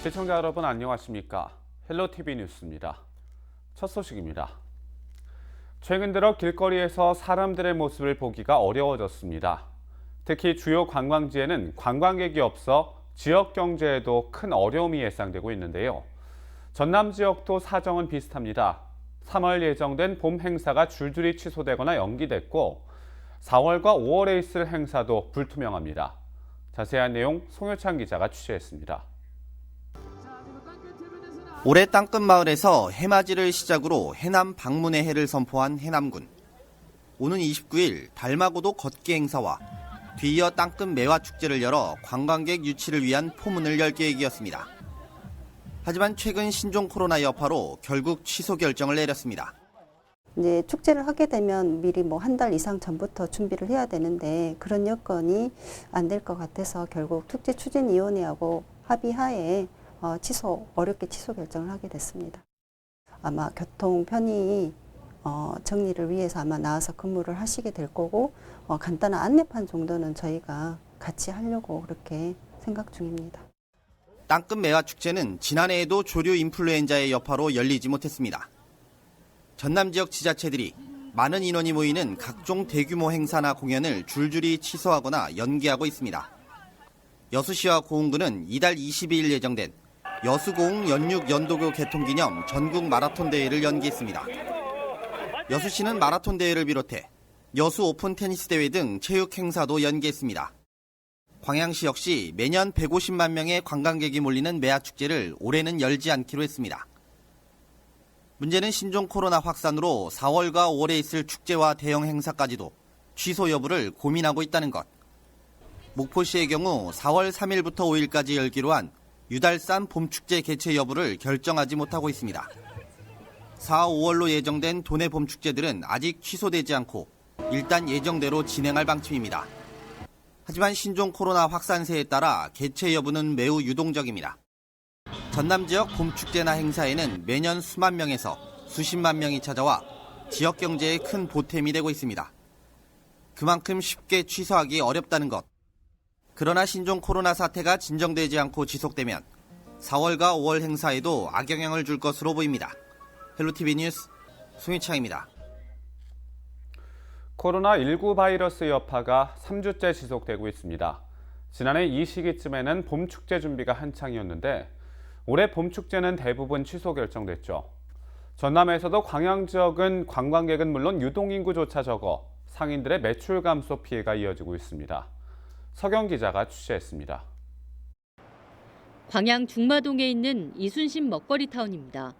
시청자 여러분 안녕하십니까? 헬로티비 뉴스입니다. 첫 소식입니다. 최근 들어 길거리에서 사람들의 모습을 보기가 어려워졌습니다. 특히 주요 관광지에는 관광객이 없어 지역 경제에도 큰 어려움이 예상되고 있는데요. 전남 지역도 사정은 비슷합니다. 3월 예정된 봄 행사가 줄줄이 취소되거나 연기됐고 4월과 5월에 있을 행사도 불투명합니다. 자세한 내용 송효찬 기자가 취재했습니다. 올해 땅끝마을에서 해맞이를 시작으로 해남 방문의 해를 선포한 해남군. 오는 29일 달마고도 걷기 행사와 뒤이어 땅끝 매화축제를 열어 관광객 유치를 위한 포문을 열 계획이었습니다. 하지만 최근 신종 코로나 여파로 결국 취소 결정을 내렸습니다. 이제 축제를 하게 되면 미리 뭐 한 달 이상 전부터 준비를 해야 되는데 그런 여건이 안 될 것 같아서 결국 축제추진위원회하고 합의하에 어렵게 취소 결정을 하게 됐습니다. 아마 교통 편의 정리를 위해서 아마 나와서 근무를 하시게 될 거고 간단한 안내판 정도는 저희가 같이 하려고 그렇게 생각 중입니다. 땅끝 매화축제는 지난해에도 조류 인플루엔자의 여파로 열리지 못했습니다. 전남 지역 지자체들이 많은 인원이 모이는 각종 대규모 행사나 공연을 줄줄이 취소하거나 연기하고 있습니다. 여수시와 고흥군은 이달 22일 예정된 여수고흥 연육 연도교 개통 기념 전국 마라톤 대회를 연기했습니다. 여수시는 마라톤 대회를 비롯해 여수 오픈 테니스 대회 등 체육 행사도 연기했습니다. 광양시 역시 매년 150만 명의 관광객이 몰리는 매화축제를 올해는 열지 않기로 했습니다. 문제는 신종 코로나 확산으로 4월과 5월에 있을 축제와 대형 행사까지도 취소 여부를 고민하고 있다는 것. 목포시의 경우 4월 3일부터 5일까지 열기로 한 유달산 봄축제 개최 여부를 결정하지 못하고 있습니다. 4, 5월로 예정된 도내 봄축제들은 아직 취소되지 않고 일단 예정대로 진행할 방침입니다. 하지만 신종 코로나 확산세에 따라 개최 여부는 매우 유동적입니다. 전남 지역 봄축제나 행사에는 매년 수만 명에서 수십만 명이 찾아와 지역 경제에 큰 보탬이 되고 있습니다. 그만큼 쉽게 취소하기 어렵다는 것. 그러나 신종 코로나 사태가 진정되지 않고 지속되면 4월과 5월 행사에도 악영향을 줄 것으로 보입니다. 헬로티비 뉴스 송희창입니다. 코로나19 바이러스 여파가 3주째 지속되고 있습니다. 지난해 이 시기쯤에는 봄축제 준비가 한창이었는데 올해 봄축제는 대부분 취소 결정됐죠. 전남에서도 광양 지역은 관광객은 물론 유동인구조차 적어 상인들의 매출 감소 피해가 이어지고 있습니다. 서경 기자가 취재했습니다. 광양 중마동에 있는 이순신 먹거리타운입니다.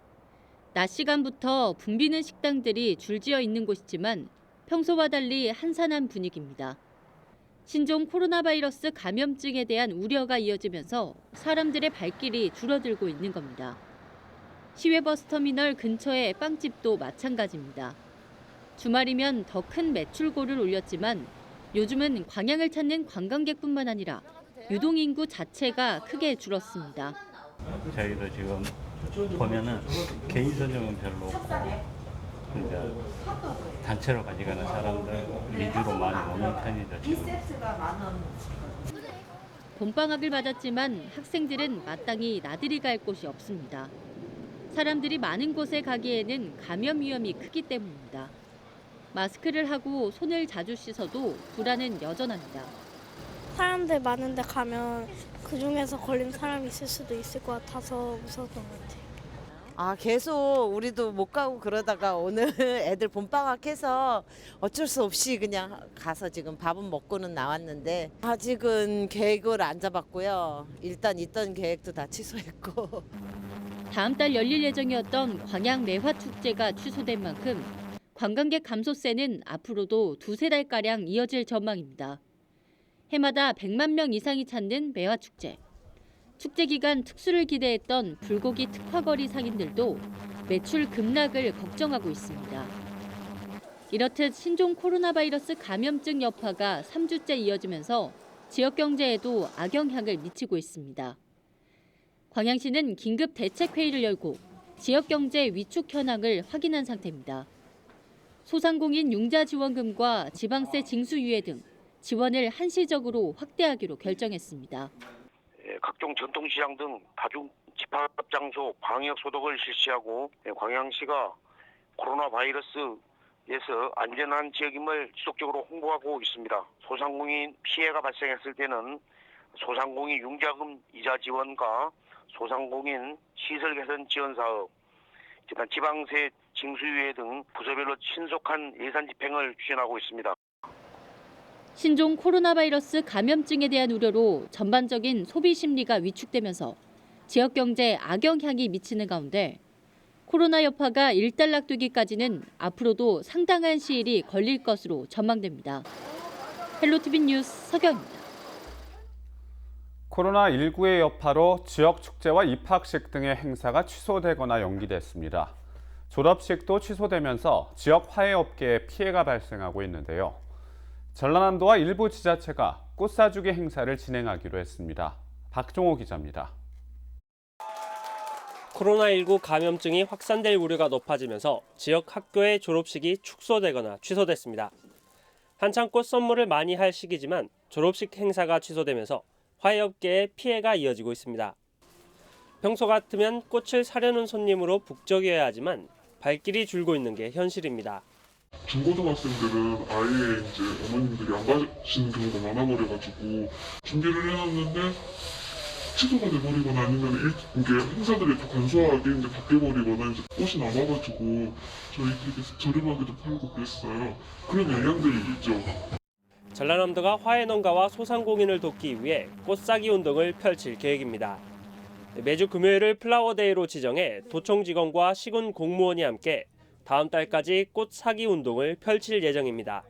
낮 시간부터 붐비는 식당들이 줄지어 있는 곳이지만 평소와 달리 한산한 분위기입니다. 신종 코로나 바이러스 감염증에 대한 우려가 이어지면서 사람들의 발길이 줄어들고 있는 겁니다. 시외버스터미널 근처의 빵집도 마찬가지입니다. 주말이면 더 큰 매출고를 올렸지만 요즘은 광양을 찾는 관광객뿐만 아니라 유동인구 자체가 크게 줄었습니다. 저희도 지금 보면은 개인 선정은 별로 없고 이제 단체로 가져가는 사람들 위주로 많이 오는 편이죠. 지금. 봄방학을 맞았지만 학생들은 마땅히 나들이 갈 곳이 없습니다. 사람들이 많은 곳에 가기에는 감염 위험이 크기 때문입니다. 마스크를 하고 손을 자주 씻어도 불안은 여전합니다. 사람들 많은 데 가면 그중에서 걸린 사람이 있을 수도 있을 것 같아서 무서웠던 것 같아요. 계속 우리도 못 가고 그러다가 오늘 애들 봄방학해서 어쩔 수 없이 그냥 가서 지금 밥은 먹고는 나왔는데 아직은 계획을 안 잡았고요. 일단 있던 계획도 다 취소했고. 다음 달 열릴 예정이었던 광양 매화축제가 취소된 만큼 관광객 감소세는 앞으로도 두세 달가량 이어질 전망입니다. 해마다 100만 명 이상이 찾는 매화축제. 축제 기간 특수를 기대했던 불고기 특화거리 상인들도 매출 급락을 걱정하고 있습니다. 이렇듯 신종 코로나 바이러스 감염증 여파가 3주째 이어지면서 지역 경제에도 악영향을 미치고 있습니다. 광양시는 긴급 대책회의를 열고 지역 경제 위축 현황을 확인한 상태입니다. 소상공인 융자 지원금과 지방세 징수유예 등 지원을 한시적으로 확대하기로 결정했습니다. 각종 전통시장 등 다중 집합 장소 방역 소독을 실시하고 광양시가 코로나 바이러스에서 안전한 지역임을 지속적으로 홍보하고 있습니다. 소상공인 피해가 발생했을 때는 소상공인 융자금 이자 지원과 소상공인 시설 개선 지원 사업, 지방세 징수유예 등 부서별로 신속한 예산 집행을 추진하고 있습니다. 신종 코로나 바이러스 감염증에 대한 우려로 전반적인 소비 심리가 위축되면서 지역 경제에 악영향이 미치는 가운데 코로나 여파가 일단락되기까지는 앞으로도 상당한 시일이 걸릴 것으로 전망됩니다. 헬로티비 뉴스 서경입니다. 코로나19의 여파로 지역 축제와 입학식 등의 행사가 취소되거나 연기됐습니다. 졸업식도 취소되면서 지역 화훼업계에 피해가 발생하고 있는데요. 전라남도와 일부 지자체가 꽃 사주기 행사를 진행하기로 했습니다. 박종호 기자입니다. 코로나19 감염증이 확산될 우려가 높아지면서 지역 학교의 졸업식이 축소되거나 취소됐습니다. 한창 꽃 선물을 많이 할 시기지만 졸업식 행사가 취소되면서 화훼업계에 피해가 이어지고 있습니다. 평소 같으면 꽃을 사려는 손님으로 북적여야 하지만 발길이 줄고 있는 게 현실입니다. 중고등학생들은 아예 이제 어머님들이 안 가시는 경우가 많아버려가지고 준비를 해놨는데 취소가 돼버리거나 아니면 이게 행사들이 더 간소하게 이제 바뀌어버리거나 이제 꽃이 남아가지고 저희 되게 저렴하게도 팔고 그랬어요. 그런 영향들이 있죠. 전라남도가 화훼 농가와 소상공인을 돕기 위해 꽃사기 운동을 펼칠 계획입니다. 매주 금요일을 플라워데이로 지정해 도청 직원과 시군 공무원이 함께 다음 달까지 꽃 사기 운동을 펼칠 예정입니다.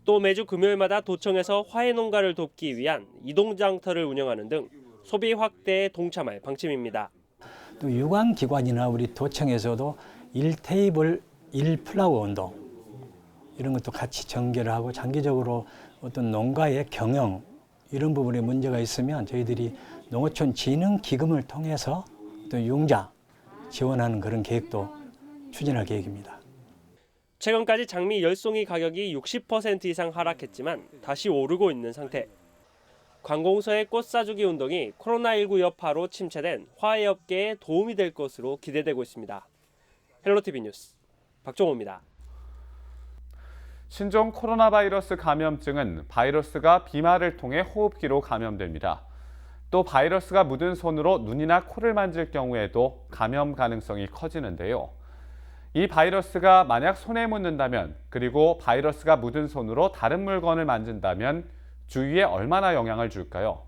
또 매주 금요일마다 도청에서 화훼 농가를 돕기 위한 이동장터를 운영하는 등 소비 확대에 동참할 방침입니다. 또 유관기관이나 우리 도청에서도 1테이블 1플라워 운동 이런 것도 같이 전개를 하고 장기적으로 어떤 농가의 경영 이런 부분에 문제가 있으면 저희들이 농어촌 진흥 기금을 통해서 또 융자 지원하는 그런 계획도 추진할 계획입니다. 최근까지 장미 열송이 가격이 60% 이상 하락했지만 다시 오르고 있는 상태. 관공서의 꽃 사주기 운동이 코로나19 여파로 침체된 화훼업계에 도움이 될 것으로 기대되고 있습니다. 헬로티비 뉴스 박종호입니다. 신종 코로나 바이러스 감염증은 바이러스가 비말을 통해 호흡기로 감염됩니다. 또 바이러스가 묻은 손으로 눈이나 코를 만질 경우에도 감염 가능성이 커지는데요. 이 바이러스가 만약 손에 묻는다면, 그리고 바이러스가 묻은 손으로 다른 물건을 만진다면 주위에 얼마나 영향을 줄까요?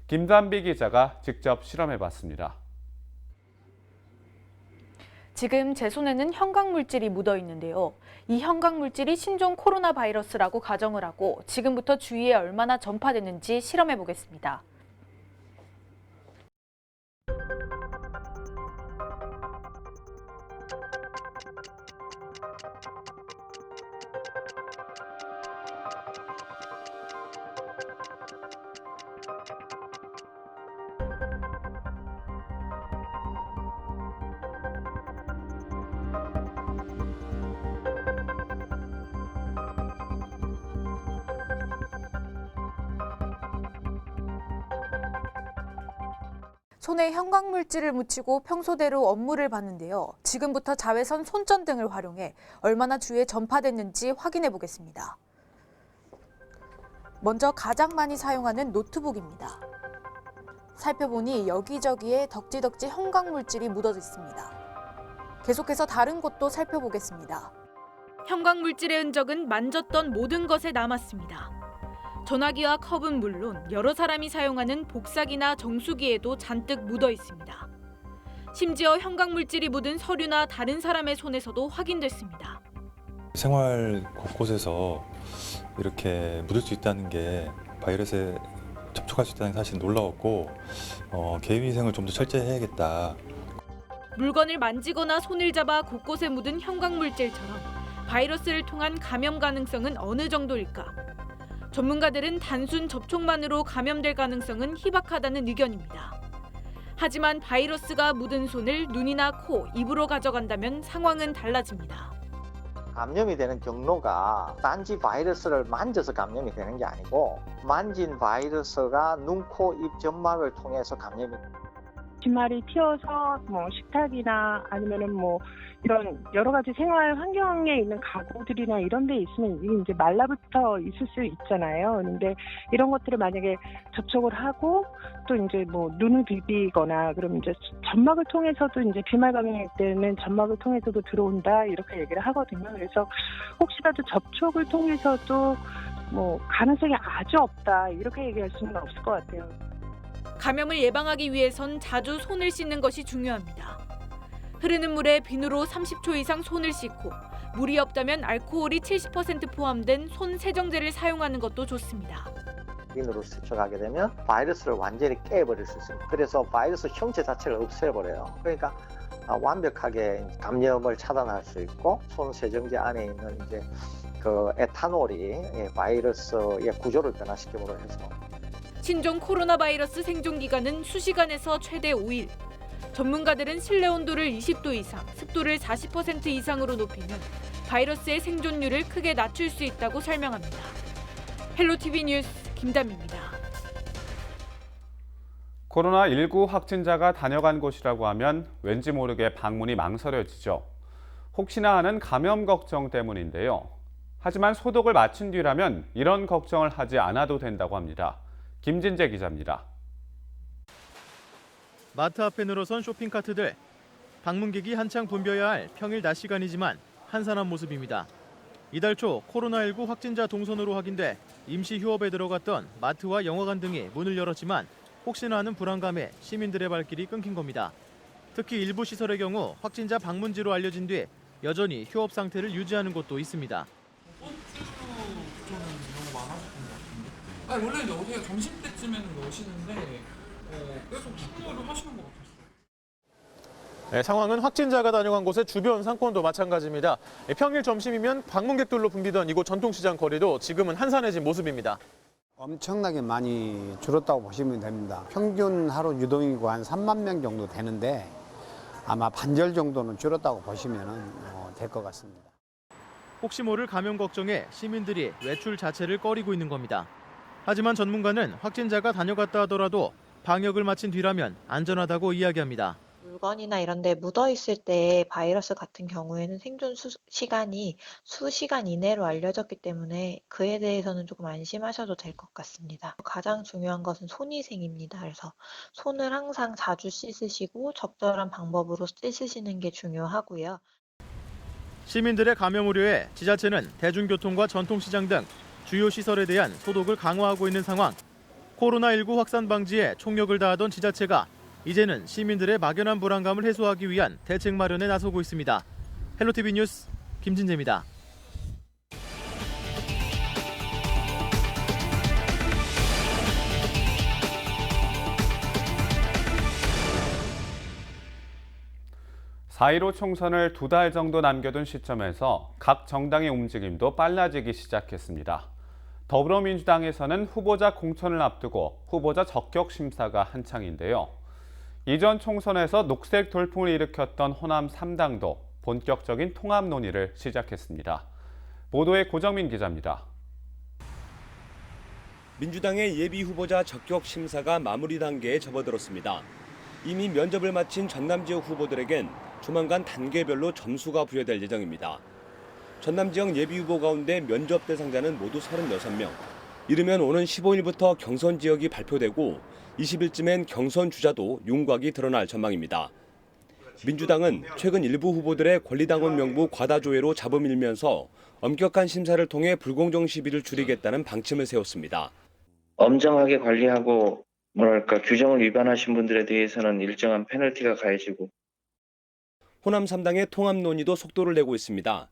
김단비 기자가 직접 실험해봤습니다. 지금 제 손에는 형광물질이 묻어 있는데요. 이 형광물질이 신종 코로나 바이러스라고 가정을 하고 지금부터 주위에 얼마나 전파되는지 실험해 보겠습니다. 손에 형광물질을 묻히고 평소대로 업무를 봤는데요. 지금부터 자외선 손전등을 활용해 얼마나 주위에 전파됐는지 확인해 보겠습니다. 먼저 가장 많이 사용하는 노트북입니다. 살펴보니 여기저기에 덕지덕지 형광물질이 묻어져 있습니다. 계속해서 다른 곳도 살펴보겠습니다. 형광물질의 흔적은 만졌던 모든 것에 남았습니다. 전화기와 컵은 물론 여러 사람이 사용하는 복사기나 정수기에도 잔뜩 묻어 있습니다. 심지어 형광물질이 묻은 서류나 다른 사람의 손에서도 확인됐습니다. 생활 곳곳에서 이렇게 묻을 수 있다는 게 바이러스에 접촉할 수 있다는 게 사실 놀라웠고 개인위생을 좀 더 철저히 해야겠다. 물건을 만지거나 손을 잡아 곳곳에 묻은 형광물질처럼 바이러스를 통한 감염 가능성은 어느 정도일까? 전문가들은 단순 접촉만으로 감염될 가능성은 희박하다는 의견입니다. 하지만 바이러스가 묻은 손을 눈이나 코, 입으로 가져간다면 상황은 달라집니다. 감염이 되는 경로가 단지 바이러스를 만져서 감염이 되는 게 아니고 만진 바이러스가 눈, 코, 입, 점막을 통해서 감염이 됩니다. 비말이 튀어서 뭐 식탁이나 아니면은 뭐 이런 여러 가지 생활 환경에 있는 가구들이나 이런 데 있으면 이제 말라붙어 있을 수 있잖아요. 그런데 이런 것들을 만약에 접촉을 하고 또 이제 뭐 눈을 비비거나 그럼 이제 점막을 통해서도 이제 비말 감염일 때는 점막을 통해서도 들어온다 이렇게 얘기를 하거든요. 그래서 혹시라도 접촉을 통해서도 뭐 가능성이 아주 없다 이렇게 얘기할 수는 없을 것 같아요. 감염을 예방하기 위해선 자주 손을 씻는 것이 중요합니다. 흐르는 물에 비누로 30초 이상 손을 씻고 물이 없다면 알코올이 70% 포함된 손 세정제를 사용하는 것도 좋습니다. 비누로 세척하게 되면 바이러스를 완전히 깨버릴 수 있습니다. 그래서 바이러스 형체 자체를 없애버려요. 그러니까 완벽하게 감염을 차단할 수 있고 손 세정제 안에 있는 이제 그 에탄올이 바이러스의 구조를 변화시킴으로 해서 신종 코로나 바이러스 생존 기간은 수시간에서 최대 5일. 전문가들은 실내 온도를 20도 이상, 습도를 40% 이상으로 높이면 바이러스의 생존율을 크게 낮출 수 있다고 설명합니다. 헬로티비 뉴스 김담입니다. 코로나19 확진자가 다녀간 곳이라고 하면 왠지 모르게 방문이 망설여지죠. 혹시나 하는 감염 걱정 때문인데요. 하지만 소독을 마친 뒤라면 이런 걱정을 하지 않아도 된다고 합니다. 김진재 기자입니다. 마트 앞에 늘어선 쇼핑카트들. 방문객이 한창 붐벼야 할 평일 낮 시간이지만 한산한 모습입니다. 이달 초 코로나19 확진자 동선으로 확인돼 임시 휴업에 들어갔던 마트와 영화관 등이 문을 열었지만 혹시나 하는 불안감에 시민들의 발길이 끊긴 겁니다. 특히 일부 시설의 경우 확진자 방문지로 알려진 뒤 여전히 휴업 상태를 유지하는 곳도 있습니다. 아니, 원래 여기가 점심 때쯤에는 넣으시는데 계속 휴업을 하시는 것 같아요. 네, 상황은 확진자가 다녀간 곳의 주변 상권도 마찬가지입니다. 평일 점심이면 방문객들로 붐비던 이곳 전통시장 거리도 지금은 한산해진 모습입니다. 엄청나게 많이 줄었다고 보시면 됩니다. 평균 하루 유동인구 한 3만 명 정도 되는데 아마 반절 정도는 줄었다고 보시면 될 것 같습니다. 혹시 모를 감염 걱정에 시민들이 외출 자체를 꺼리고 있는 겁니다. 하지만 전문가는 확진자가 다녀갔다 하더라도 방역을 마친 뒤라면 안전하다고 이야기합니다. 물건이나 이런 데 묻어 있을 때 바이러스 같은 경우에는 생존 시간이 수시간 이내로 알려졌기 때문에 그에 대해서는 조금 안심하셔도 될 것 같습니다. 가장 중요한 것은 손위생입니다. 그래서 손을 항상 자주 씻으시고 적절한 방법으로 씻으시는 게 중요하고요. 시민들의 감염 우려에 지자체는 대중교통과 전통시장 등 주요 시설에 대한 소독을 강화하고 있는 상황. 코로나19 확산 방지에 총력을 다하던 지자체가 이제는 시민들의 막연한 불안감을 해소하기 위한 대책 마련에 나서고 있습니다. 헬로티비 뉴스 김진재입니다. (4.15) 총선을 2달 정도 남겨둔 시점에서 각 정당의 움직임도 빨라지기 시작했습니다. 더불어민주당에서는 후보자 공천을 앞두고 후보자 적격 심사가 한창인데요. 이전 총선에서 녹색 돌풍을 일으켰던 호남 3당도 본격적인 통합 논의를 시작했습니다. 보도에 고정민 기자입니다. 민주당의 예비 후보자 적격 심사가 마무리 단계에 접어들었습니다. 이미 면접을 마친 전남 지역 후보들에겐 조만간 단계별로 점수가 부여될 예정입니다. 전남 지역 예비 후보 가운데 면접 대상자는 모두 36명. 이르면 오는 15일부터 경선 지역이 발표되고 20일쯤엔 경선 주자도 윤곽이 드러날 전망입니다. 민주당은 최근 일부 후보들의 권리당원 명부 과다 조회로 잡음일면서 엄격한 심사를 통해 불공정 시비를 줄이겠다는 방침을 세웠습니다. 엄정하게 관리하고 규정을 위반하신 분들에 대해서는 일정한 페널티가 가해지고. 호남 3당의 통합 논의도 속도를 내고 있습니다.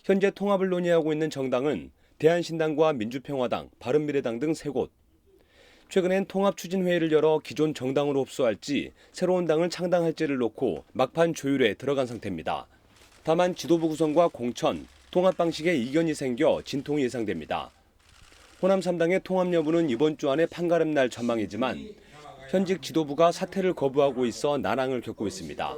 현재 통합을 논의하고 있는 정당은 대한신당과 민주평화당, 바른미래당 등 3곳. 최근엔 통합추진회의를 열어 기존 정당으로 흡수할지 새로운 당을 창당할지를 놓고 막판 조율에 들어간 상태입니다. 다만 지도부 구성과 공천, 통합 방식에 이견이 생겨 진통이 예상됩니다. 호남 3당의 통합 여부는 이번 주 안에 판가름 날 전망이지만 현직 지도부가 사퇴를 거부하고 있어 난항을 겪고 있습니다.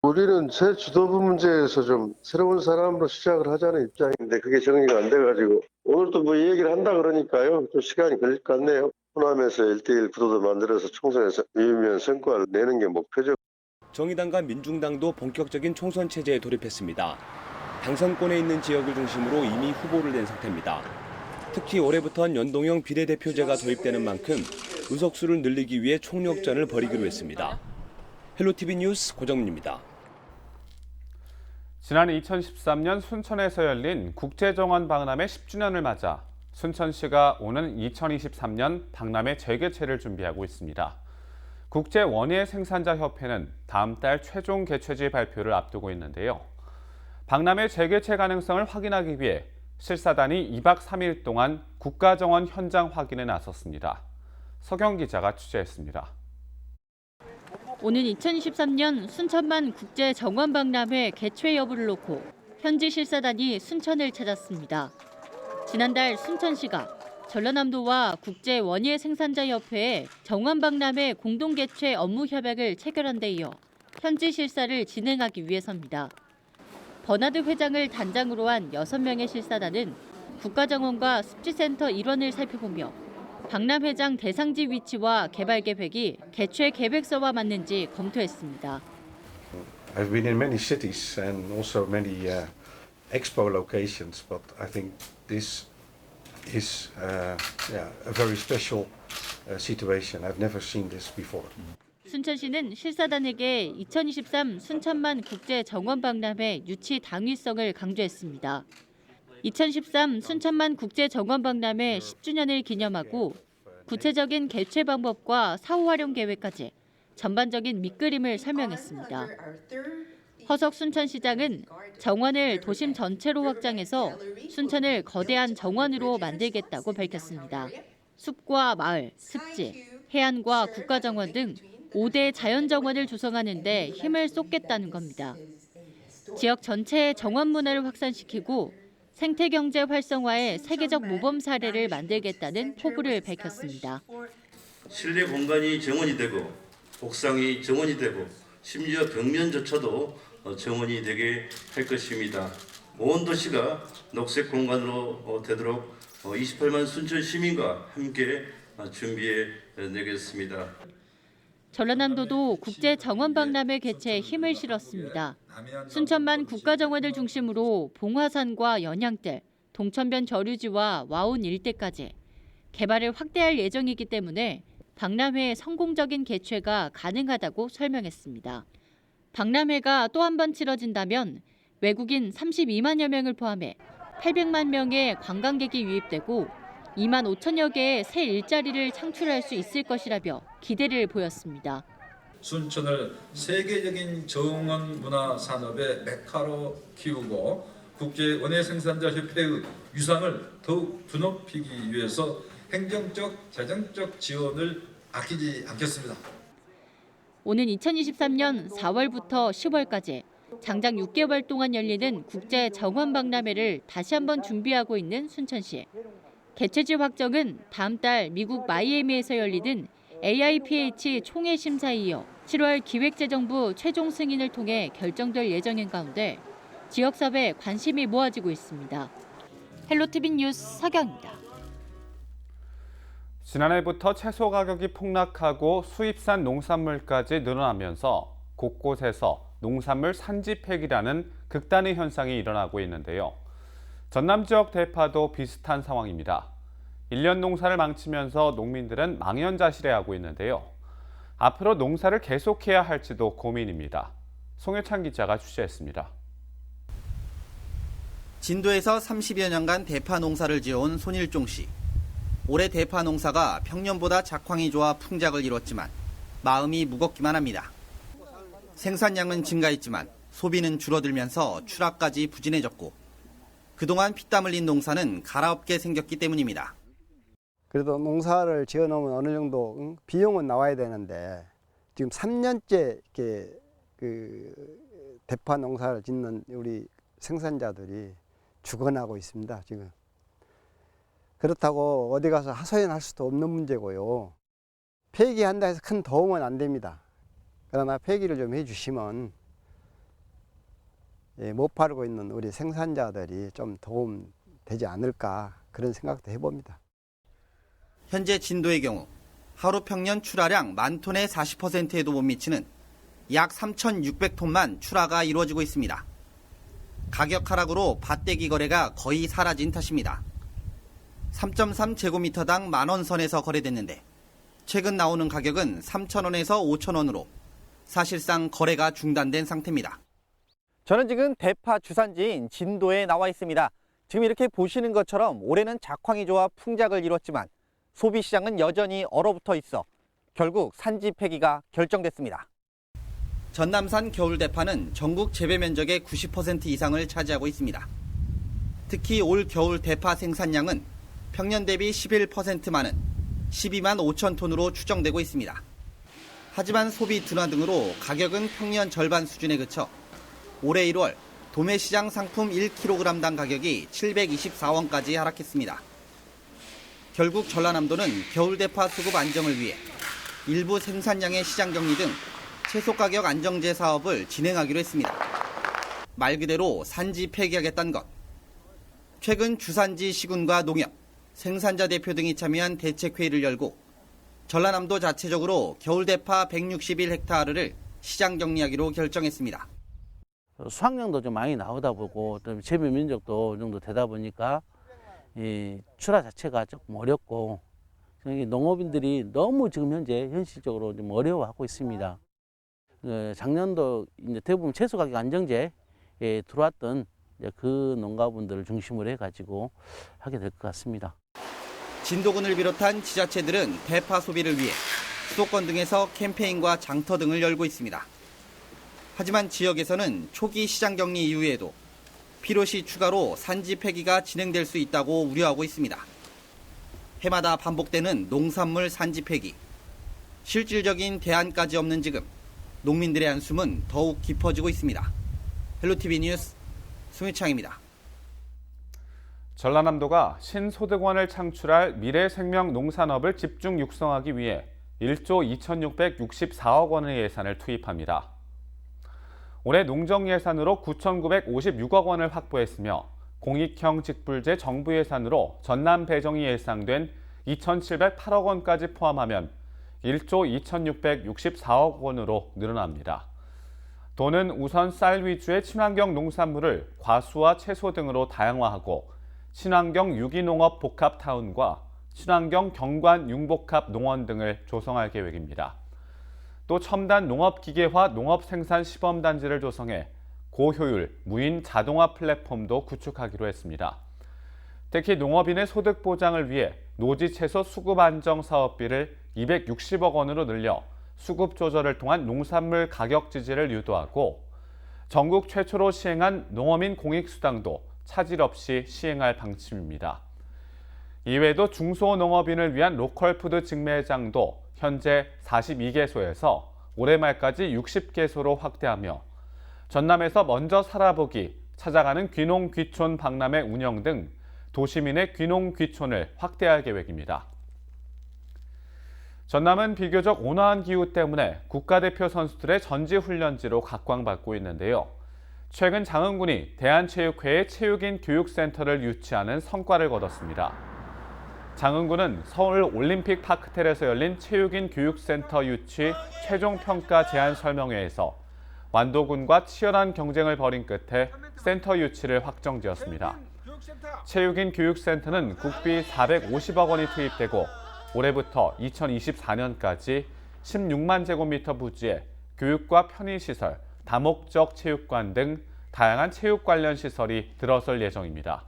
우리는 새 지도부 문제에서 좀 새로운 사람으로 시작을 하자는 입장인데 그게 정리가 안 돼가지고 오늘 또 뭐 얘기를 한다 그러니까요. 좀 시간이 걸릴 것 같네요. 호남에서 1대1 구도도 만들어서 총선에서 유의미한 성과를 내는 게 목표죠. 정의당과 민중당도 본격적인 총선 체제에 돌입했습니다. 당선권에 있는 지역을 중심으로 이미 후보를 낸 상태입니다. 특히 올해부터는 연동형 비례대표제가 도입되는 만큼 의석수를 늘리기 위해 총력전을 벌이기로 했습니다. 헬로티비 뉴스 고정민입니다. 지난 2013년 순천에서 열린 국제정원 박람회 10주년을 맞아 순천시가 오는 2023년 박람회 재개최를 준비하고 있습니다. 국제원예 생산자협회는 다음 달 최종 개최지 발표를 앞두고 있는데요. 박람회 재개최 가능성을 확인하기 위해 실사단이 2박 3일 동안 국가정원 현장 확인에 나섰습니다. 서경 기자가 취재했습니다. 오는 2023년 순천만 국제정원박람회 개최 여부를 놓고 현지 실사단이 순천을 찾았습니다. 지난달 순천시가 전라남도와 국제원예생산자협회의 정원박람회 공동개최 업무협약을 체결한 데 이어 현지 실사를 진행하기 위해서입니다. 버나드 회장을 단장으로 한 6명의 실사단은 국가정원과 습지센터 일원을 살펴보며 박람회장 대상지 위치와 개발 계획이 개최 계획서와 맞는지 검토했습니다. I've been in many cities and also many expo locations, but I think this is a very special situation. I've never seen this before. 순천시는 실사단에게 2023 순천만 국제정원박람회 유치 당위성을 강조했습니다. 2013 순천만 국제정원박람회 10주년을 기념하고 구체적인 개최 방법과 사후 활용 계획까지 전반적인 밑그림을 설명했습니다. 허석 순천시장은 정원을 도심 전체로 확장해서 순천을 거대한 정원으로 만들겠다고 밝혔습니다. 숲과 마을, 습지, 해안과 국가정원 등 5대 자연정원을 조성하는 데 힘을 쏟겠다는 겁니다. 지역 전체의 정원 문화를 확산시키고 생태경제 활성화에 세계적 모범 사례를 만들겠다는 포부를 밝혔습니다. 실내 공간이 정원이 되고 옥상이 정원이 되고 심지어 벽면조차도 정원이 되게 할 것입니다. 온 도시가 녹색 공간으로 되도록 28만 순천 시민과 함께 준비해 내겠습니다. 전라남도도 국제정원박람회 개최에 힘을 실었습니다. 순천만 국가정원을 중심으로 봉화산과 연양들, 동천변 저류지와 와온 일대까지 개발을 확대할 예정이기 때문에 박람회의 성공적인 개최가 가능하다고 설명했습니다. 박람회가 또 한 번 치러진다면 외국인 32만여 명을 포함해 800만 명의 관광객이 유입되고 2만 5천여 개의 새 일자리를 창출할 수 있을 것이라며 기대를 보였습니다. 순천을 세계적인 정원 문화 산업의 메카로 키우고 국제원예생산자협회의 유산을 더욱 드높이기 위해서 행정적, 재정적 지원을 아끼지 않겠습니다. 오는 2023년 4월부터 10월까지 장장 6개월 동안 열리는 국제정원박람회를 다시 한번 준비하고 있는 순천시. 개최지 확정은 다음 달 미국 마이애미에서 열리는 AIPH 총회 심사에 이어 7월 기획재정부 최종 승인을 통해 결정될 예정인 가운데 지역사회에 관심이 모아지고 있습니다. 헬로티비 뉴스 서경입니다. 지난해부터 채소 가격이 폭락하고 수입산 농산물까지 늘어나면서 곳곳에서 농산물 산지 폐기라는 극단의 현상이 일어나고 있는데요. 전남 지역 대파도 비슷한 상황입니다. 1년 농사를 망치면서 농민들은 망연자실해하고 있는데요. 앞으로 농사를 계속해야 할지도 고민입니다. 송효찬 기자가 취재했습니다. 진도에서 30여 년간 대파 농사를 지어온 손일종 씨. 올해 대파 농사가 평년보다 작황이 좋아 풍작을 이뤘지만 마음이 무겁기만 합니다. 생산량은 증가했지만 소비는 줄어들면서 출하까지 부진해졌고 그동안 피땀 흘린 농사는 갈아엎게 생겼기 때문입니다. 그래도 농사를 지어놓으면 어느 정도 비용은 나와야 되는데 지금 3년째 이렇게 대파 농사를 짓는 우리 생산자들이 죽어나고 있습니다. 지금 그렇다고 어디 가서 하소연할 수도 없는 문제고요. 폐기한다 해서 큰 도움은 안 됩니다. 그러나 폐기를 좀 해주시면 못 팔고 있는 우리 생산자들이 좀 도움 되지 않을까 그런 생각도 해봅니다. 현재 진도의 경우 하루 평년 출하량 10,000톤의 40%에도 못 미치는 약 3,600톤만 출하가 이루어지고 있습니다. 가격 하락으로 밭대기 거래가 거의 사라진 탓입니다. 3.3제곱미터당 10,000원 선에서 거래됐는데 최근 나오는 가격은 3,000원에서 5,000원으로 사실상 거래가 중단된 상태입니다. 저는 지금 대파 주산지인 진도에 나와 있습니다. 지금 이렇게 보시는 것처럼 올해는 작황이 좋아 풍작을 이뤘지만 소비시장은 여전히 얼어붙어 있어 결국 산지 폐기가 결정됐습니다. 전남산 겨울대파는 전국 재배 면적의 90% 이상을 차지하고 있습니다. 특히 올 겨울 대파 생산량은 평년 대비 11% 많은 12만 5천 톤으로 추정되고 있습니다. 하지만 소비 둔화 등으로 가격은 평년 절반 수준에 그쳐 올해 1월 도매시장 상품 1kg당 가격이 724원까지 하락했습니다. 결국 전라남도는 겨울대파 수급 안정을 위해 일부 생산량의 시장격리 등 채소가격 안정제 사업을 진행하기로 했습니다. 말 그대로 산지 폐기하겠다는 것. 최근 주산지 시군과 농협, 생산자 대표 등이 참여한 대책회의를 열고 전라남도 자체적으로 겨울대파 161헥타르를 시장 격리하기로 결정했습니다. 수확량도 좀 많이 나오다 보고 또 재배 면적도 어느 정도 되다 보니까 이 출하 자체가 조금 어렵고 농업인들이 너무 지금 현재 현실적으로 좀 어려워하고 있습니다. 작년도 이제 대부분 채소 가격 안정제에 들어왔던 그 농가분들을 중심으로 해가지고 하게 될 것 같습니다. 진도군을 비롯한 지자체들은 대파 소비를 위해 수도권 등에서 캠페인과 장터 등을 열고 있습니다. 하지만 지역에서는 초기 시장 격리 이후에도 필요시 추가로 산지 폐기가 진행될 수 있다고 우려하고 있습니다. 해마다 반복되는 농산물 산지 폐기. 실질적인 대안까지 없는 지금 농민들의 한숨은 더욱 깊어지고 있습니다. 헬로티비 뉴스 송유창입니다. 전라남도가 신소득원을 창출할 미래생명 농산업을 집중 육성하기 위해 1조 2,664억 원의 예산을 투입합니다. 올해 농정 예산으로 9,956억 원을 확보했으며 공익형 직불제 정부 예산으로 전남 배정이 예상된 2,708억 원까지 포함하면 1조 2,664억 원으로 늘어납니다. 도는 우선 쌀 위주의 친환경 농산물을 과수와 채소 등으로 다양화하고 친환경 유기농업 복합타운과 친환경 경관 융복합 농원 등을 조성할 계획입니다. 또 첨단 농업기계화 농업생산 시범단지를 조성해 고효율 무인 자동화 플랫폼도 구축하기로 했습니다. 특히 농업인의 소득 보장을 위해 노지채소 수급 안정 사업비를 260억 원으로 늘려 수급 조절을 통한 농산물 가격 지지를 유도하고 전국 최초로 시행한 농어민 공익수당도 차질 없이 시행할 방침입니다. 이외에도 중소농업인을 위한 로컬푸드 직매장도 현재 42개소에서 올해 말까지 60개소로 확대하며 전남에서 먼저 살아보기, 찾아가는 귀농귀촌 박람회 운영 등 도시민의 귀농귀촌을 확대할 계획입니다. 전남은 비교적 온화한 기후 때문에 국가대표 선수들의 전지훈련지로 각광받고 있는데요. 최근 장흥군이 대한체육회의 체육인 교육센터를 유치하는 성과를 거뒀습니다. 장흥군은 서울 올림픽 파크텔에서 열린 체육인 교육센터 유치 최종 평가 제안 설명회에서 완도군과 치열한 경쟁을 벌인 끝에 센터 유치를 확정지었습니다. 체육인 교육센터는 국비 450억 원이 투입되고 올해부터 2024년까지 16만 제곱미터 부지에 교육과 편의시설, 다목적 체육관 등 다양한 체육 관련 시설이 들어설 예정입니다.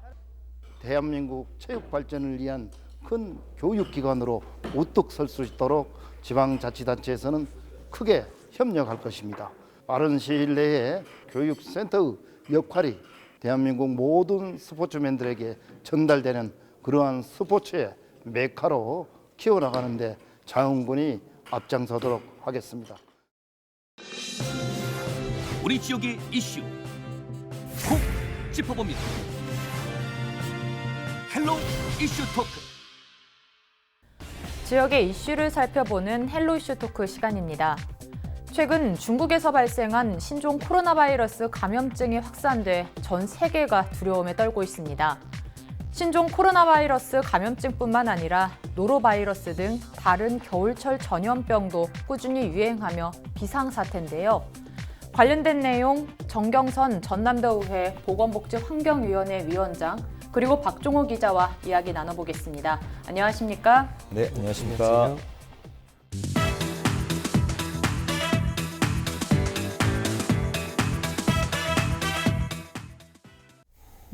대한민국 체육 발전을 위한 큰 교육기관으로 우뚝 설 수 있도록 지방자치단체에서는 크게 협력할 것입니다. 빠른 시일 내에 교육센터의 역할이 대한민국 모든 스포츠맨들에게 전달되는 그러한 스포츠의 메카로 키워나가는 데 장흥군이 앞장서도록 하겠습니다. 우리 지역의 이슈 콕 짚어봅니다. 헬로 이슈 토크. 지역의 이슈를 살펴보는 헬로 이슈 토크 시간입니다. 최근 중국에서 발생한 신종 코로나 바이러스 감염증이 확산돼 전 세계가 두려움에 떨고 있습니다. 신종 코로나 바이러스 감염증뿐만 아니라 노로바이러스 등 다른 겨울철 전염병도 꾸준히 유행하며 비상사태인데요. 관련된 내용 정경선 전남도의회 보건복지환경위원회 위원장 그리고 박종호 기자와 이야기 나눠보겠습니다. 안녕하십니까? 네, 안녕하십니까?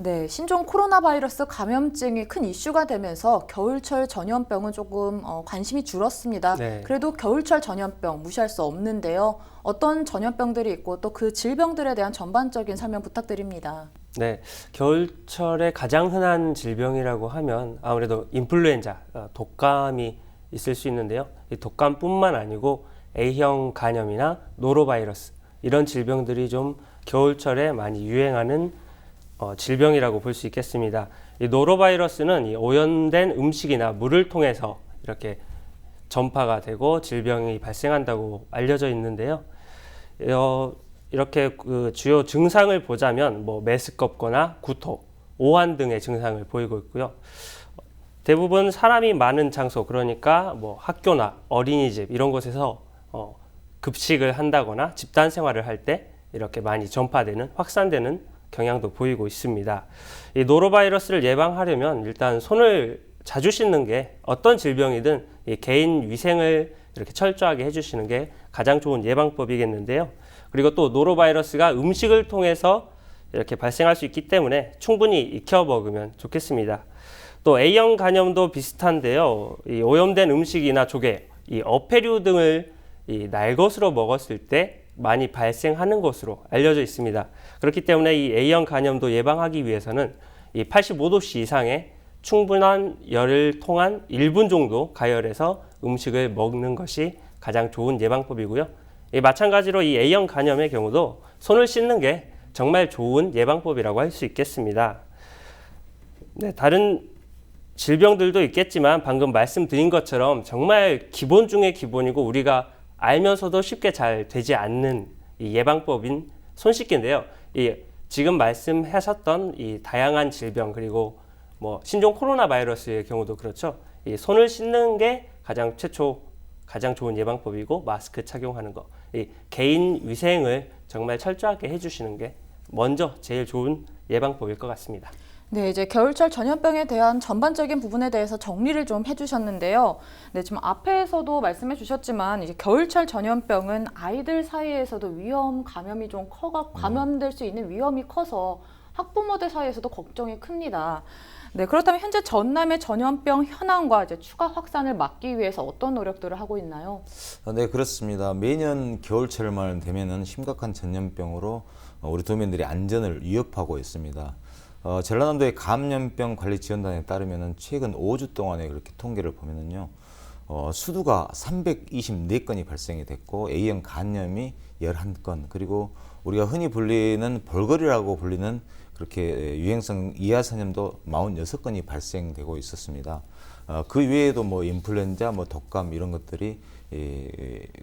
네, 신종 코로나 바이러스 감염증이 큰 이슈가 되면서 겨울철 전염병은 조금 관심이 줄었습니다. 네. 그래도 겨울철 전염병 무시할 수 없는데요. 어떤 전염병들이 있고 또 그 질병들에 대한 전반적인 설명 부탁드립니다. 네, 겨울철에 가장 흔한 질병이라고 하면 아무래도 인플루엔자, 독감이 있을 수 있는데요. 이 독감뿐만 아니고 A형 간염이나 노로바이러스 이런 질병들이 좀 겨울철에 많이 유행하는 질병이라고 볼 수 있겠습니다. 이 노로바이러스는 이 오염된 음식이나 물을 통해서 이렇게 전파가 되고 질병이 발생한다고 알려져 있는데요. 이렇게 그 주요 증상을 보자면 뭐 메스껍거나 구토, 오한 등의 증상을 보이고 있고요. 대부분 사람이 많은 장소, 그러니까 뭐 학교나 어린이집 이런 곳에서 급식을 한다거나 집단 생활을 할 때 이렇게 많이 전파되는, 확산되는 경향도 보이고 있습니다. 이 노로바이러스를 예방하려면 일단 손을 자주 씻는 게 어떤 질병이든 이 개인 위생을 이렇게 철저하게 해주시는 게 가장 좋은 예방법이겠는데요. 그리고 또 노로바이러스가 음식을 통해서 이렇게 발생할 수 있기 때문에 충분히 익혀 먹으면 좋겠습니다. 또 A형 간염도 비슷한데요. 이 오염된 음식이나 조개, 이 어패류 등을 이 날것으로 먹었을 때 많이 발생하는 것으로 알려져 있습니다. 그렇기 때문에 이 A형 간염도 예방하기 위해서는 이 85도씨 이상의 충분한 열을 통한 1분 정도 가열해서 음식을 먹는 것이 가장 좋은 예방법이고요. 마찬가지로 이 A형 간염의 경우도 손을 씻는 게 정말 좋은 예방법이라고 할 수 있겠습니다. 네, 다른 질병들도 있겠지만 방금 말씀드린 것처럼 정말 기본 중에 기본이고 우리가 알면서도 쉽게 잘 되지 않는 이 예방법인 손 씻기인데요. 지금 말씀하셨던 이 다양한 질병 그리고 뭐 신종 코로나 바이러스의 경우도 그렇죠. 이 손을 씻는 게 가장 좋은 예방법이고 마스크 착용하는 거, 이 개인 위생을 정말 철저하게 해주시는 게 먼저 제일 좋은 예방법일 것 같습니다. 네, 이제 겨울철 전염병에 대한 전반적인 부분에 대해서 정리를 좀 해주셨는데요. 네, 지금 앞에서도 말씀해 주셨지만 이제 겨울철 전염병은 아이들 사이에서도 위험 감염이 좀 감염될 수 있는 위험이 커서 학부모들 사이에서도 걱정이 큽니다. 네, 그렇다면 현재 전남의 전염병 현황과 이제 추가 확산을 막기 위해서 어떤 노력들을 하고 있나요? 네, 그렇습니다. 매년 겨울철만 되면은 심각한 전염병으로 우리 도민들의 안전을 위협하고 있습니다. 전라남도의 감염병 관리 지원단에 따르면은 최근 5주 동안에 그렇게 통계를 보면은요, 수두가 324건이 발생이 됐고 A형 간염이 11건, 그리고 우리가 흔히 불리는 볼거리라고 불리는 그렇게 유행성 이하선염도 46건이 발생되고 있었습니다. 그 외에도 뭐 인플루엔자, 뭐 독감 이런 것들이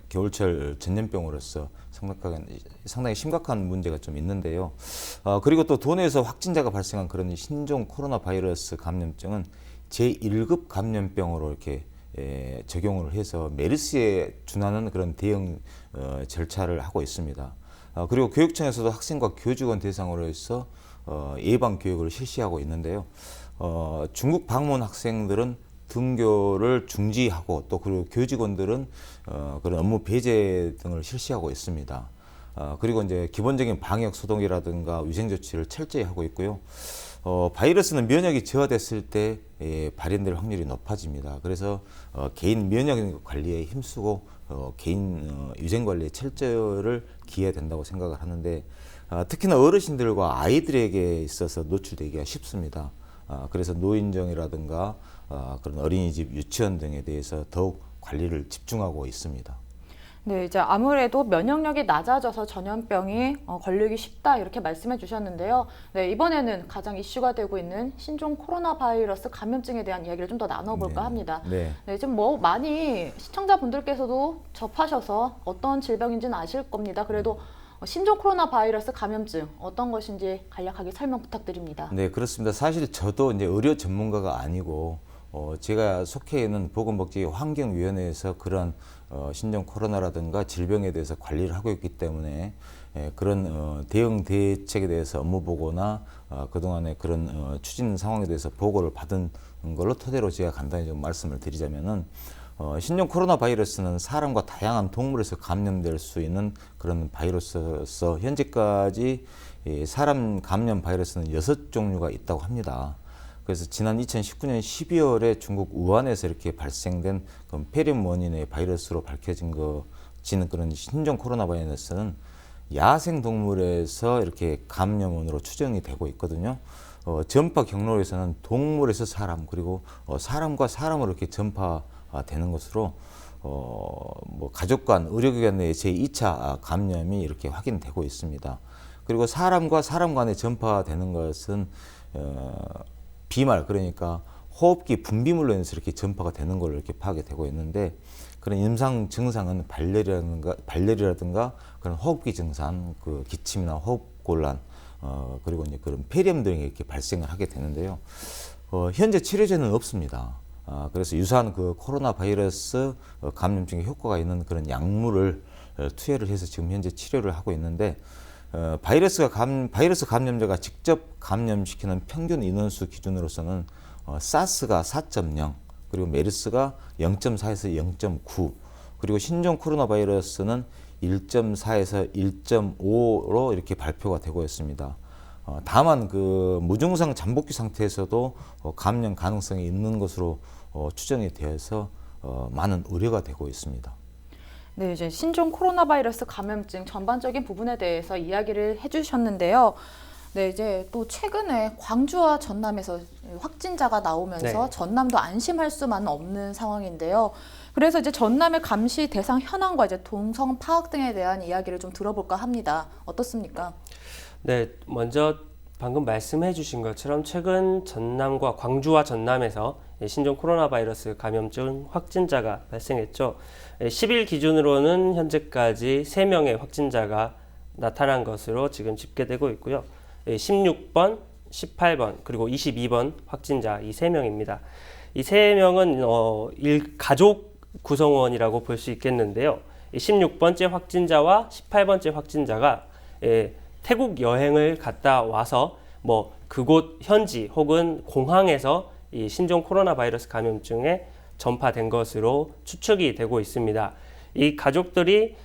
겨울철 전염병으로서 상당히 심각한 문제가 좀 있는데요. 그리고 또 도내에서 확진자가 발생한 그런 신종 코로나 바이러스 감염증은 제1급 감염병으로 이렇게 적용을 해서 메르스에 준하는 그런 대응 절차를 하고 있습니다. 그리고 교육청에서도 학생과 교직원 대상으로 해서 예방 교육을 실시하고 있는데요. 중국 방문 학생들은 등교를 중지하고 또 그리고 교직원들은 그런 업무 배제 등을 실시하고 있습니다. 그리고 이제 기본적인 방역 소독이라든가 위생 조치를 철저히 하고 있고요. 바이러스는 면역이 저하됐을 때 발현될 확률이 높아집니다. 그래서 개인 면역 관리에 힘쓰고 개인 위생 관리에 철저를 기해야 된다고 생각을 하는데, 특히나 어르신들과 아이들에게 있어서 노출되기가 쉽습니다. 그래서 노인정이라든가 그런 어린이집, 유치원 등에 대해서 더욱 관리를 집중하고 있습니다. 네, 이제 아무래도 면역력이 낮아져서 전염병이 걸리기 쉽다 이렇게 말씀해 주셨는데요. 네, 이번에는 가장 이슈가 되고 있는 신종 코로나 바이러스 감염증에 대한 이야기를 좀 더 나눠볼까 합니다. 네. 네, 지금 뭐 많이 시청자분들께서도 접하셔서 어떤 질병인지는 아실 겁니다. 그래도 신종 코로나 바이러스 감염증 어떤 것인지 간략하게 설명 부탁드립니다. 네, 그렇습니다. 사실 저도 이제 의료 전문가가 아니고 제가 속해 있는 보건복지환경위원회에서 그런 신종 코로나라든가 질병에 대해서 관리를 하고 있기 때문에 그런 대응 대책에 대해서 업무 보고나 그동안의 그런 추진 상황에 대해서 보고를 받은 걸로 토대로 제가 간단히 좀 말씀을 드리자면은 신종 코로나 바이러스는 사람과 다양한 동물에서 감염될 수 있는 그런 바이러스로서 현재까지 사람 감염 바이러스는 6종류가 있다고 합니다. 그래서 지난 2019년 12월에 중국 우한에서 이렇게 발생된 폐렴 원인의 바이러스로 밝혀지는 그런 신종 코로나 바이러스는 야생 동물에서 이렇게 감염원으로 추정이 되고 있거든요. 전파 경로에서는 동물에서 사람 그리고 사람과 사람으로 이렇게 전파되는 것으로 뭐 가족 간 의료기관 내의 제2차 감염이 이렇게 확인되고 있습니다. 그리고 사람과 사람 간에 전파되는 것은 비말 그러니까 호흡기 분비물로 인해서 이렇게 전파가 되는 걸로 이렇게 파악이 되고 있는데 그런 임상 증상은 발열이라든가 그런 호흡기 증상, 그 기침이나 호흡 곤란, 그리고 이제 그런 폐렴 등이 이렇게 발생을 하게 되는데요. 현재 치료제는 없습니다. 그래서 유사한 그 코로나 바이러스 감염증에 효과가 있는 그런 약물을 투여를 해서 지금 현재 치료를 하고 있는데 바이러스 감염자가 직접 감염시키는 평균 인원수 기준으로서는 사스가 4.0 그리고 메르스가 0.4에서 0.9 그리고 신종 코로나 바이러스는 1.4에서 1.5로 이렇게 발표가 되고 있습니다. 다만 그 무증상 잠복기 상태에서도 감염 가능성이 있는 것으로 추정이 되어서 많은 우려가 되고 있습니다. 네, 이제 신종 코로나 바이러스 감염증 전반적인 부분에 대해서 이야기를 해주셨는데요. 네, 이제 또 최근에 광주와 전남에서 확진자가 나오면서 네. 전남도 안심할 수만은 없는 상황인데요. 그래서 이제 전남의 감시 대상 현황과 이제 동선 파악 등에 대한 이야기를 좀 들어볼까 합니다. 어떻습니까? 네, 먼저 방금 말씀해 주신 것처럼 최근 전남과 광주와 전남에서 신종 코로나 바이러스 감염증 확진자가 발생했죠. 10일 기준으로는 현재까지 3명의 확진자가 나타난 것으로 지금 집계되고 있고요. 16번, 18번, 그리고 22번 확진자 이 3명입니다. 이 3명은 가족 구성원이라고 볼 수 있겠는데요. 16번째 확진자와 18번째 확진자가 태국 여행을 갔다 와서 뭐 그곳 현지 혹은 공항에서 이 신종 코로나 바이러스 감염증에 전파된 것으로 추측이 되고 있습니다. 이 가족들이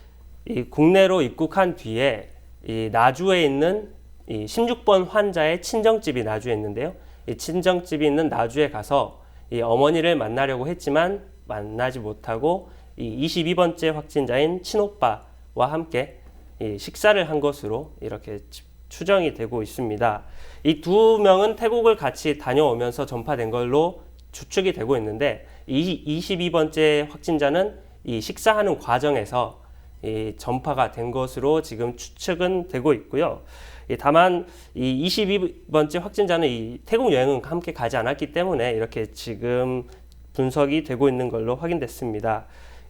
이 국내로 입국한 뒤에 이 나주에 있는 이 16번 환자의 친정집이 나주에 있는데요. 이 친정집이 있는 나주에 가서 이 어머니를 만나려고 했지만 만나지 못하고 이 22번째 확진자인 친오빠와 함께 이 식사를 한 것으로 이렇게 추정이 되고 있습니다. 이 두 명은 태국을 같이 다녀오면서 전파된 걸로 추측이 되고 있는데 이 22번째 확진자는 이 식사하는 과정에서 이 전파가 된 것으로 지금 추측은 되고 있고요. 다만 이 22번째 확진자는 이 태국 여행은 함께 가지 않았기 때문에 이렇게 지금 분석이 되고 있는 걸로 확인됐습니다.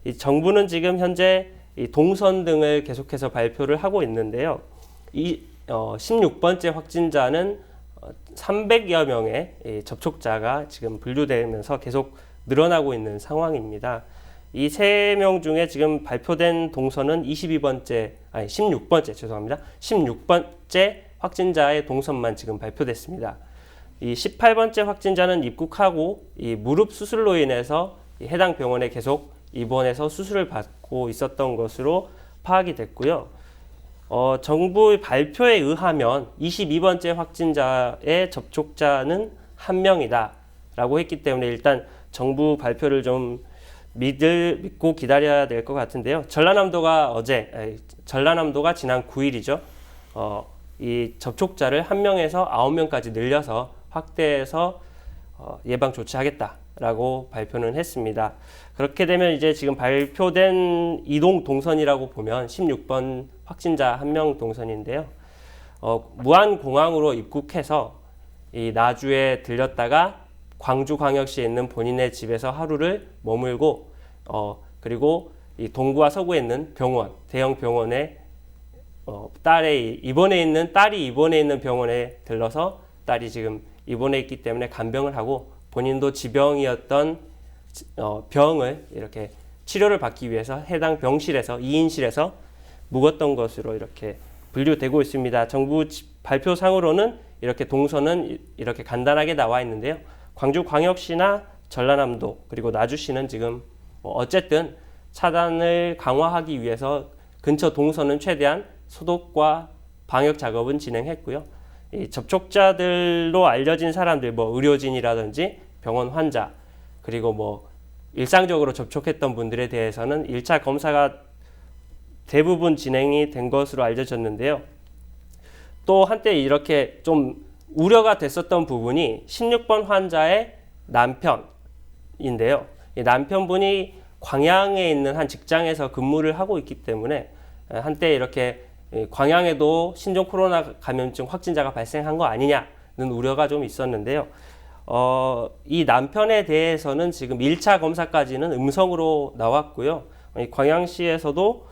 이 정부는 지금 현재 이 동선 등을 계속해서 발표를 하고 있는데요. 이 16번째 확진자는 300여 명의 접촉자가 지금 분류되면서 계속 늘어나고 있는 상황입니다. 이 3명 중에 지금 발표된 동선은 16번째 확진자의 동선만 지금 발표됐습니다. 이 18번째 확진자는 입국하고 이 무릎 수술로 인해서 해당 병원에 계속 입원해서 수술을 받고 있었던 것으로 파악이 됐고요. 정부의 발표에 의하면 22번째 확진자의 접촉자는 1명이다 라고 했기 때문에 일단 정부 발표를 좀 믿고 기다려야 될 것 같은데요. 전라남도가 지난 9일이죠. 이 접촉자를 1명에서 9명까지 늘려서 확대해서 예방 조치하겠다라고 발표는 했습니다. 그렇게 되면 이제 지금 발표된 이동 동선이라고 보면 16번 확진자 1명 동선인데요. 무안공항으로 입국해서 이 나주에 들렸다가 광주광역시에 있는 본인의 집에서 하루를 머물고 그리고 이 동구와 서구에 있는 병원, 대형 병원에 딸이 입원해 있는 병원에 들러서 딸이 지금 입원해 있기 때문에 간병을 하고 본인도 지병이었던 병을 이렇게 치료를 받기 위해서 해당 병실에서 2인실에서 묵었던 것으로 이렇게 분류되고 있습니다. 정부 발표상으로는 이렇게 동선은 이렇게 간단하게 나와 있는데요. 광주광역시나 전라남도 그리고 나주시는 지금 어쨌든 차단을 강화하기 위해서 근처 동선은 최대한 소독과 방역 작업은 진행했고요. 이 접촉자들로 알려진 사람들, 의료진이라든지 병원 환자, 그리고 일상적으로 접촉했던 분들에 대해서는 1차 검사가 대부분 진행이 된 것으로 알려졌는데요. 또 한때 이렇게 좀 우려가 됐었던 부분이 16번 환자의 남편인데요. 이 남편분이 광양에 있는 한 직장에서 근무를 하고 있기 때문에 한때 이렇게 광양에도 신종 코로나 감염증 확진자가 발생한 거 아니냐는 우려가 좀 있었는데요. 이 남편에 대해서는 지금 1차 검사까지는 음성으로 나왔고요. 광양시에서도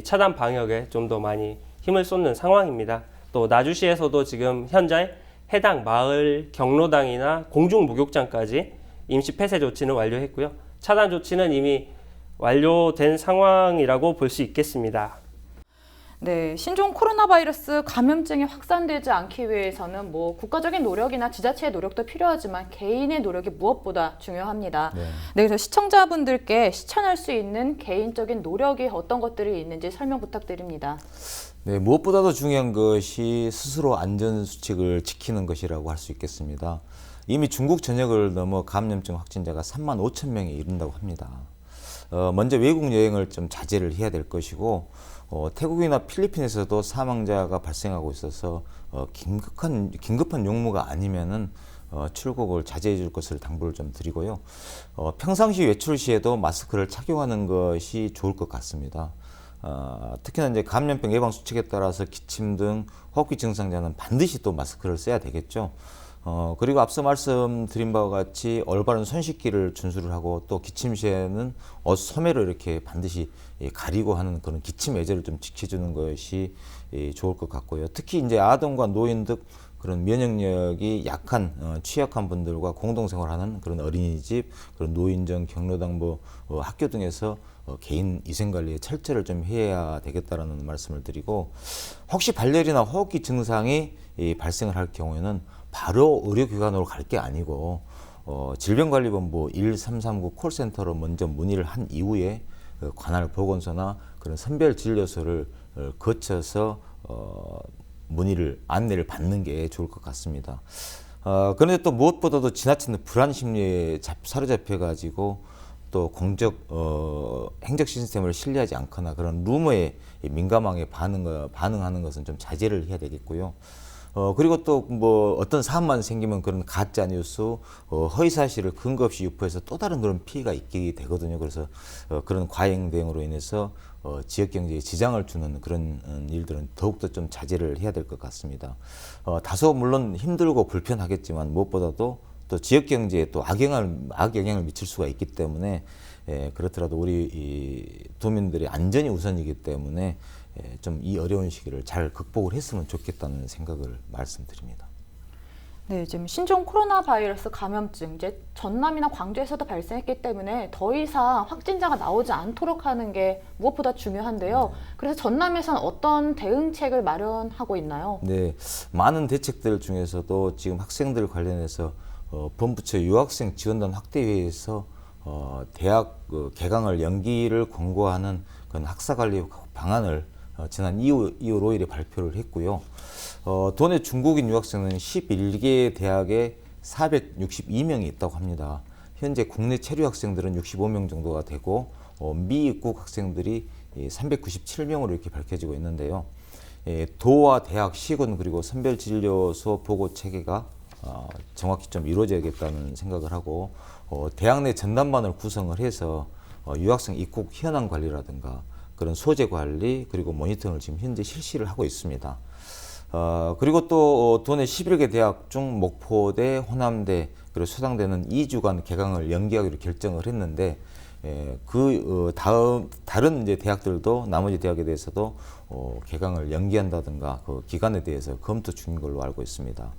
차단 방역에 좀 더 많이 힘을 쏟는 상황입니다. 또 나주시에서도 지금 현재 해당 마을 경로당이나 공중목욕장까지 임시 폐쇄 조치는 완료했고요. 차단 조치는 이미 완료된 상황이라고 볼 수 있겠습니다. 네, 신종 코로나 바이러스 감염증이 확산되지 않기 위해서는 국가적인 노력이나 지자체의 노력도 필요하지만 개인의 노력이 무엇보다 중요합니다. 네, 그래서 시청자분들께 실천할 수 있는 개인적인 노력이 어떤 것들이 있는지 설명 부탁드립니다. 네, 무엇보다도 중요한 것이 스스로 안전수칙을 지키는 것이라고 할 수 있겠습니다. 이미 중국 전역을 넘어 감염증 확진자가 35,000명에 이른다고 합니다. 먼저 외국 여행을 좀 자제를 해야 될 것이고 태국이나 필리핀에서도 사망자가 발생하고 있어서 긴급한 용무가 아니면은 출국을 자제해 줄 것을 당부를 좀 드리고요. 평상시 외출 시에도 마스크를 착용하는 것이 좋을 것 같습니다. 특히나 이제 감염병 예방 수칙에 따라서 기침 등 호흡기 증상자는 반드시 또 마스크를 써야 되겠죠. 그리고 앞서 말씀드린 바와 같이 올바른 손 씻기를 준수를 하고 또 기침 시에는 소매로 이렇게 반드시 가리고 하는 그런 기침 예절을 좀 지켜주는 것이 좋을 것 같고요. 특히 이제 아동과 노인 등 그런 면역력이 약한 취약한 분들과 공동생활하는 그런 어린이집, 그런 노인정, 경로당, 학교 등에서 개인 위생관리에 철저를 좀 해야 되겠다라는 말씀을 드리고, 혹시 발열이나 호흡기 증상이 발생을 할 경우에는 바로 의료기관으로 갈 게 아니고 질병관리본부 1339 콜센터로 먼저 문의를 한 이후에 관할 보건소나 그런 선별진료소를 거쳐서 안내를 받는 게 좋을 것 같습니다. 그런데 또 무엇보다도 지나친 불안 심리에 사로잡혀가지고 또 행정 시스템을 신뢰하지 않거나 그런 루머에 민감하게 반응하는 것은 좀 자제를 해야 되겠고요. 그리고 또 어떤 사안만 생기면 그런 가짜 뉴스, 허위 사실을 근거 없이 유포해서 또 다른 그런 피해가 있게 되거든요. 그래서 그런 과잉 대응으로 인해서 지역 경제에 지장을 주는 그런 일들은 더욱더 좀 자제를 해야 될 것 같습니다. 다소 물론 힘들고 불편하겠지만 무엇보다도 또 지역 경제에 또 악영향을 미칠 수가 있기 때문에 그렇더라도 우리 도민들의 안전이 우선이기 때문에 좀 이 어려운 시기를 잘 극복을 했으면 좋겠다는 생각을 말씀드립니다. 네, 지금 신종 코로나 바이러스 감염증 이제 전남이나 광주에서도 발생했기 때문에 더 이상 확진자가 나오지 않도록 하는 게 무엇보다 중요한데요. 그래서 전남에서는 어떤 대응책을 마련하고 있나요? 네, 많은 대책들 중에서도 지금 학생들 관련해서 본부처 유학생 지원단 확대회에서 대학 개강을 연기를 권고하는 그런 학사관리 방안을 지난 2월 5일에 발표를 했고요. 도내 중국인 유학생은 11개 대학에 462명이 있다고 합니다. 현재 국내 체류 학생들은 65명 정도가 되고 미입국 학생들이 397명으로 이렇게 밝혀지고 있는데요. 도와 대학, 시군 그리고 선별진료소 보고 체계가 정확히 좀 이루어져야겠다는 생각을 하고 대학 내 전담반을 구성을 해서 유학생 입국 현황 관리라든가 그런 소재 관리 그리고 모니터링을 지금 현재 실시를 하고 있습니다. 그리고 또 도내 11개 대학 중 목포대, 호남대 그리고 수당대는 2주간 개강을 연기하기로 결정을 했는데 다른 이제 대학들도 나머지 대학에 대해서도 개강을 연기한다든가 그 기간에 대해서 검토 중인 걸로 알고 있습니다.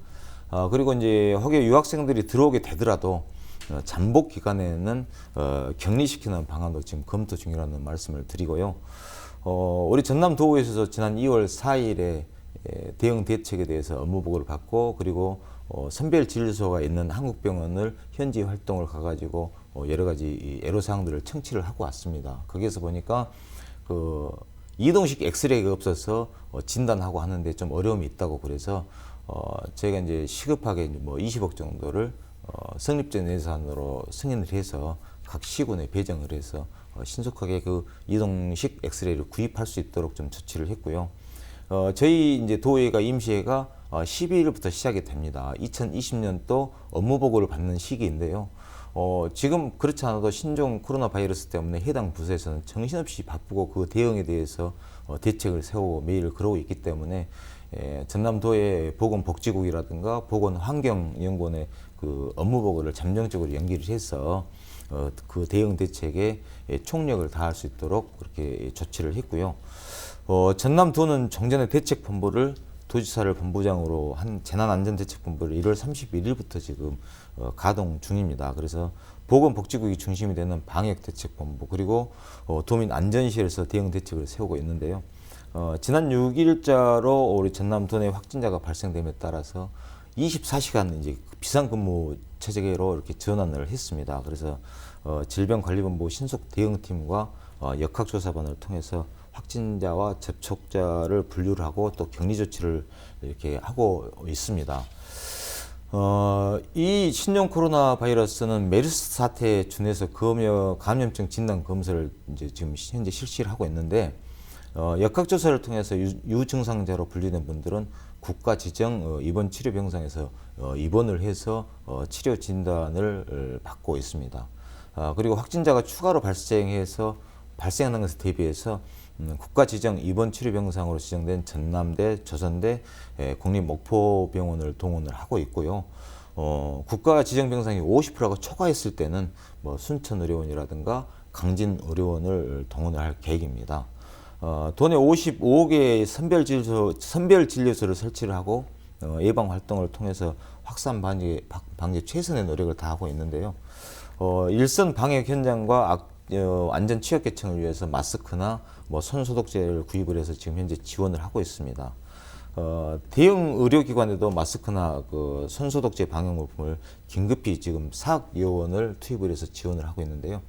그리고 이제 혹여 유학생들이 들어오게 되더라도 잠복 기간에는 격리시키는 방안도 지금 검토 중이라는 말씀을 드리고요. 우리 전남도의회에서 지난 2월 4일에 대응 대책에 대해서 업무 보고를 받고 그리고 선별진료소가 있는 한국병원을 현지 활동을 가가지고 여러 가지 애로사항들을 청취를 하고 왔습니다. 거기에서 보니까 그 이동식 엑스레이가 없어서 진단하고 하는데 좀 어려움이 있다고 그래서 저희가 이제 시급하게 뭐 20억 정도를 성립된 예산으로 승인을 해서 각 시군에 배정을 해서 신속하게 그 이동식 엑스레이를 구입할 수 있도록 좀 조치를 했고요. 저희 이제 도의회가 임시회가 12일부터 시작이 됩니다. 2020년도 업무 보고를 받는 시기인데요. 지금 그렇지 않아도 신종 코로나 바이러스 때문에 해당 부서에서는 정신없이 바쁘고 그 대응에 대해서 대책을 세우고 매일 그러고 있기 때문에 전남도의 보건복지국이라든가 보건환경연구원의 그 업무 보고를 잠정적으로 연기를 해서 그 대응 대책에 총력을 다할 수 있도록 그렇게 조치를 했고요. 전남도는 종전의 대책본부를 도지사를 본부장으로 한 재난안전대책본부를 1월 31일부터 지금 가동 중입니다. 그래서 보건복지국이 중심이 되는 방역대책본부 그리고 도민안전실에서 대응대책을 세우고 있는데요. 지난 6일자로 우리 전남도 내 확진자가 발생됨에 따라서 24시간 이제 비상근무 체제로 이렇게 전환을 했습니다. 그래서 질병관리본부 신속대응팀과 역학조사반을 통해서 확진자와 접촉자를 분류를 하고 또 격리 조치를 이렇게 하고 있습니다. 이 신종 코로나 바이러스는 메르스 사태에 준해서 감염증 진단 검사를 이제 지금 현재 실시를 하고 있는데 역학조사를 통해서 유증상자로 분류된 분들은 국가 지정 입원 치료 병상에서 입원을 해서 치료 진단을 받고 있습니다. 그리고 확진자가 추가로 발생하는 것에 대비해서 국가 지정 입원 치료 병상으로 지정된 전남대, 조선대, 국립목포병원을 동원을 하고 있고요. 국가 지정 병상이 50%가 초과했을 때는 뭐 순천의료원이라든가 강진의료원을 동원을 할 계획입니다. 도내 55개의 선별진료소를 설치를 하고 예방 활동을 통해서 확산 방지 최선의 노력을 다하고 있는데요. 일선 방역 현장과 안전 취약 계층을 위해서 마스크나 뭐 손소독제를 구입을 해서 지금 현재 지원을 하고 있습니다. 대형 의료기관에도 마스크나 그 손소독제 방역물품을 긴급히 지금 사학요원을 투입을 해서 지원을 하고 있는데요.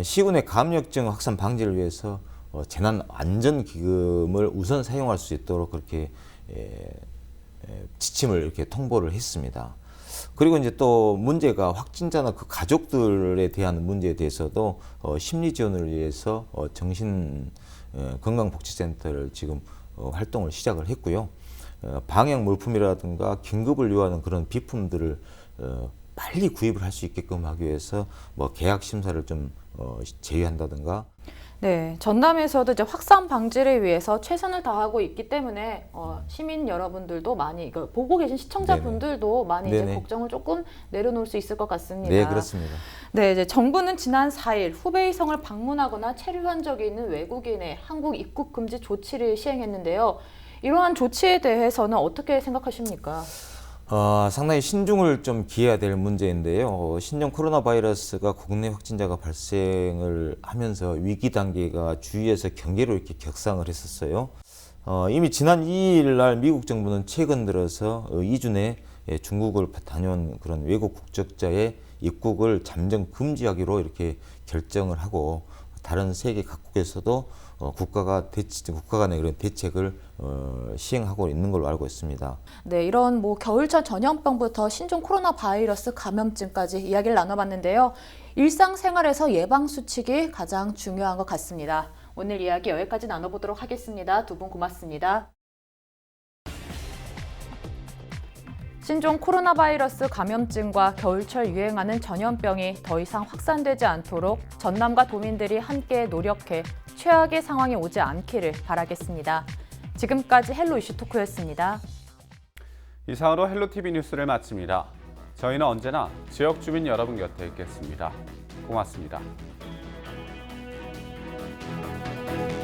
시군의 감염증 확산 방지를 위해서 재난안전기금을 우선 사용할 수 있도록 그렇게 지침을 이렇게 통보를 했습니다. 그리고 이제 또 문제가 확진자나 그 가족들에 대한 문제에 대해서도 심리 지원을 위해서 정신건강복지센터를 지금 활동을 시작을 했고요. 방역 물품이라든가 긴급을 요하는 그런 비품들을 빨리 구입을 할 수 있게끔 하기 위해서 뭐 계약 심사를 좀 제외한다든가. 네, 전남에서도 이제 확산 방지를 위해서 최선을 다하고 있기 때문에 시민 여러분들도 많이 이거 보고 계신 시청자분들도 많이 이제 걱정을 조금 내려놓을 수 있을 것 같습니다. 네, 그렇습니다. 네, 이제 정부는 지난 4일 후베이 성을 방문하거나 체류한 적이 있는 외국인의 한국 입국 금지 조치를 시행했는데요. 이러한 조치에 대해서는 어떻게 생각하십니까? 상당히 신중을 좀 기해야 될 문제인데요. 신종 코로나 바이러스가 국내 확진자가 발생을 하면서 위기 단계가 주위에서 경계로 이렇게 격상을 했었어요. 이미 지난 2일 날 미국 정부는 최근 들어서 2주 내에 중국을 다녀온 그런 외국 국적자의 입국을 잠정 금지하기로 이렇게 결정을 하고 다른 세계 각국에서도 국가 간의 그런 대책을 시행하고 있는 걸로 알고 있습니다. 네, 이런 뭐 겨울철 전염병부터 신종 코로나 바이러스 감염증까지 이야기를 나눠봤는데요. 일상생활에서 예방 수칙이 가장 중요한 것 같습니다. 오늘 이야기 여기까지 나눠보도록 하겠습니다. 두 분 고맙습니다. 신종 코로나 바이러스 감염증과 겨울철 유행하는 전염병이 더 이상 확산되지 않도록 전남과 도민들이 함께 노력해 최악의 상황이 오지 않기를 바라겠습니다. 지금까지 헬로 이슈 토크였습니다. 이상으로 헬로TV 뉴스를 마칩니다. 저희는 언제나 지역 주민 여러분 곁에 있겠습니다. 고맙습니다. 있습니다.